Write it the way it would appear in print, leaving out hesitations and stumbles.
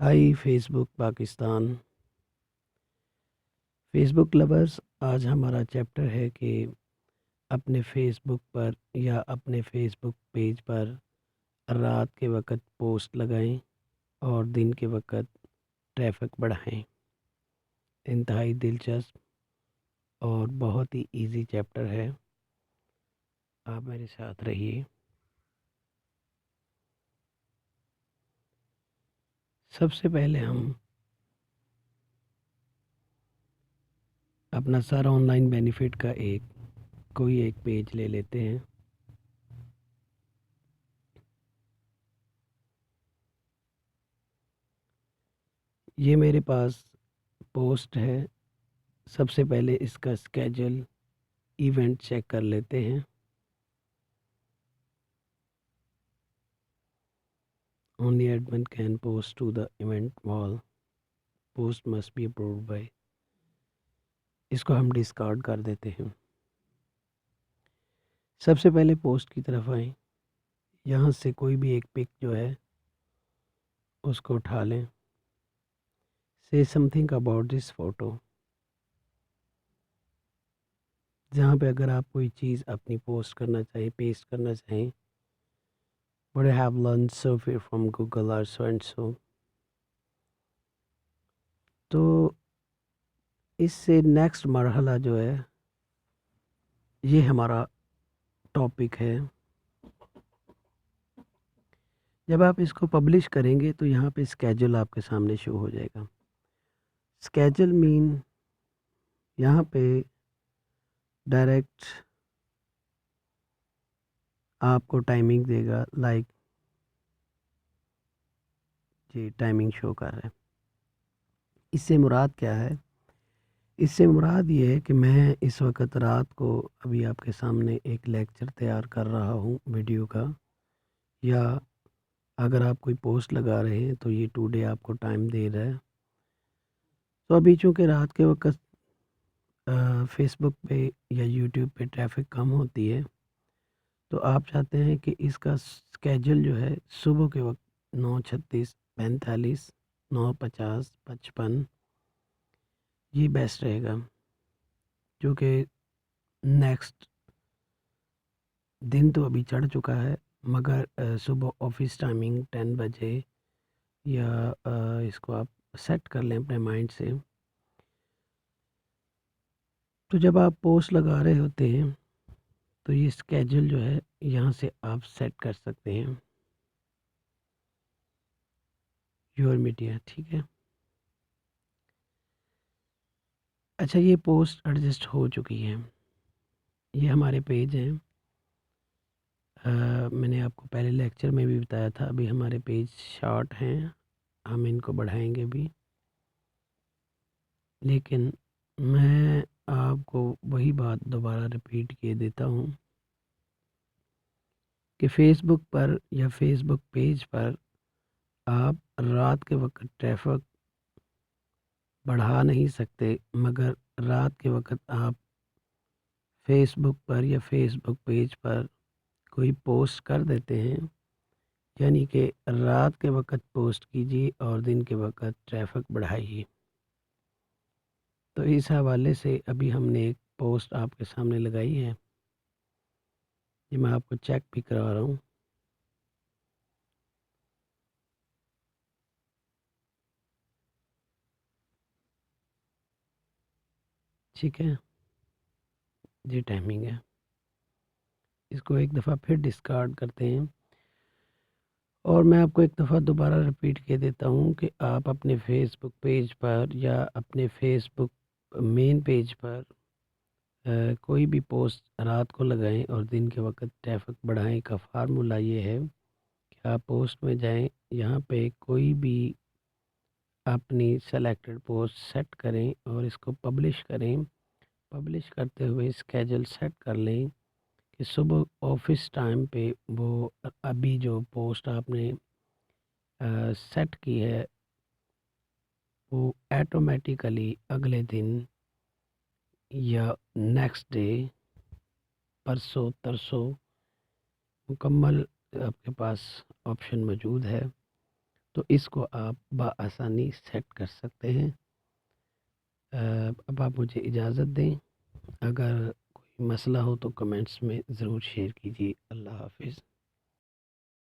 High face بک Pakistan, face بک lovers, آج ہمارا chapter ہے کہ اپنے فیس بک پر یا اپنے فیس بک پیج پر رات کے وقت پوسٹ لگائیں اور دن کے وقت ٹریفک بڑھائیں۔ انتہائی دلچسپ اور بہت ہی ایزی چیپٹر ہے، آپ میرے ساتھ رہیے۔ سب سے پہلے ہم اپنا سارا آن لائن بینیفٹ کا کوئی ایک پیج لے لیتے ہیں۔ یہ میرے پاس پوسٹ ہے۔ سب سے پہلے اس کا اسکیجول ایونٹ چیک کر لیتے ہیں۔ Only admin can post to the event wall. Post must be approved by. اس کو ہم ڈسکارڈ کر دیتے ہیں۔ سب سے پہلے پوسٹ کی طرف آئیں، یہاں سے کوئی بھی ایک پک جو ہے اس کو اٹھا لیں۔ Say something about this photo. جہاں پہ اگر آپ کوئی چیز اپنی پوسٹ کرنا چاہیں، پیسٹ کرنا چاہیں، What I have learned so far from Google or so and so. تو اس سے نیکسٹ مرحلہ جو ہے یہ ہمارا ٹاپک ہے۔ جب آپ اس کو پبلش کریں گے تو یہاں پہ اسکیجول آپ کے سامنے شو ہو جائے گا۔ اسکیجول مین یہاں پہ ڈائریکٹ آپ کو ٹائمنگ دے گا، لائک جی ٹائمنگ شو کر رہا ہے۔ اس سے مراد کیا ہے؟ اس سے مراد یہ ہے کہ میں اس وقت رات کو ابھی آپ کے سامنے ایک لیکچر تیار کر رہا ہوں ویڈیو کا، یا اگر آپ کوئی پوسٹ لگا رہے ہیں تو یہ ٹوڈے آپ کو ٹائم دے رہا ہے۔ تو ابھی چونکہ رات کے وقت فیس بک پہ یا یوٹیوب پہ ٹریفک کم ہوتی ہے، تو آپ چاہتے ہیں کہ اس کا اسکیجول جو ہے صبح کے وقت 9:36، 45، 9:50، 55 یہ بیسٹ رہے گا، کیونکہ نیکسٹ دن تو ابھی چڑھ چکا ہے، مگر صبح آفس ٹائمنگ 10 بجے یا اس کو آپ سیٹ کر لیں اپنے مائنڈ سے۔ تو جب آپ پوسٹ لگا رہے ہوتے ہیں تو یہ اسکیجول جو ہے یہاں سے آپ سیٹ کر سکتے ہیں، یور میڈیا، ٹھیک ہے۔ اچھا، یہ پوسٹ ایڈجسٹ ہو چکی ہے، یہ ہمارے پیج ہیں۔ میں نے آپ کو پہلے لیکچر میں بھی بتایا تھا، ابھی ہمارے پیج شارٹ ہیں، ہم ان کو بڑھائیں گے بھی، لیکن میں آپ کو وہی بات دوبارہ ریپیٹ کیے دیتا ہوں کہ فیس بک پر یا فیس بک پیج پر آپ رات کے وقت ٹریفک بڑھا نہیں سکتے، مگر رات کے وقت آپ فیس بک پر یا فیس بک پیج پر کوئی پوسٹ کر دیتے ہیں، یعنی کہ رات کے وقت پوسٹ کیجیے اور دن کے وقت ٹریفک بڑھائیے۔ تو اس حوالے سے ابھی ہم نے ایک پوسٹ آپ کے سامنے لگائی ہے، یہ میں آپ کو چیک بھی کروا رہا ہوں۔ ٹھیک ہے جی، ٹائمنگ ہے، اس کو ایک دفعہ پھر ڈسکارڈ کرتے ہیں، اور میں آپ کو ایک دفعہ دوبارہ رپیٹ کر دیتا ہوں کہ آپ اپنے فیس بک پیج پر یا اپنے فیس بک مین پیج پر کوئی بھی پوسٹ رات کو لگائیں اور دن کے وقت ٹریفک بڑھائیں کا فارمولہ یہ ہے کہ آپ پوسٹ میں جائیں، یہاں پہ کوئی بھی اپنی سلیکٹڈ پوسٹ سیٹ کریں اور اس کو پبلش کریں۔ پبلش کرتے ہوئے اسکیجول سیٹ کر لیں کہ صبح آفس ٹائم پہ وہ ابھی جو پوسٹ آپ نے سیٹ کی ہے وہ ایٹومیٹیکلی اگلے دن یا نیکسٹ ڈے، پرسوں ترسوں، مکمل آپ کے پاس آپشن موجود ہے، تو اس کو آپ بآسانی سیٹ کر سکتے ہیں۔ اب آپ مجھے اجازت دیں، اگر کوئی مسئلہ ہو تو کمنٹس میں ضرور شیئر کیجیے۔ اللہ حافظ۔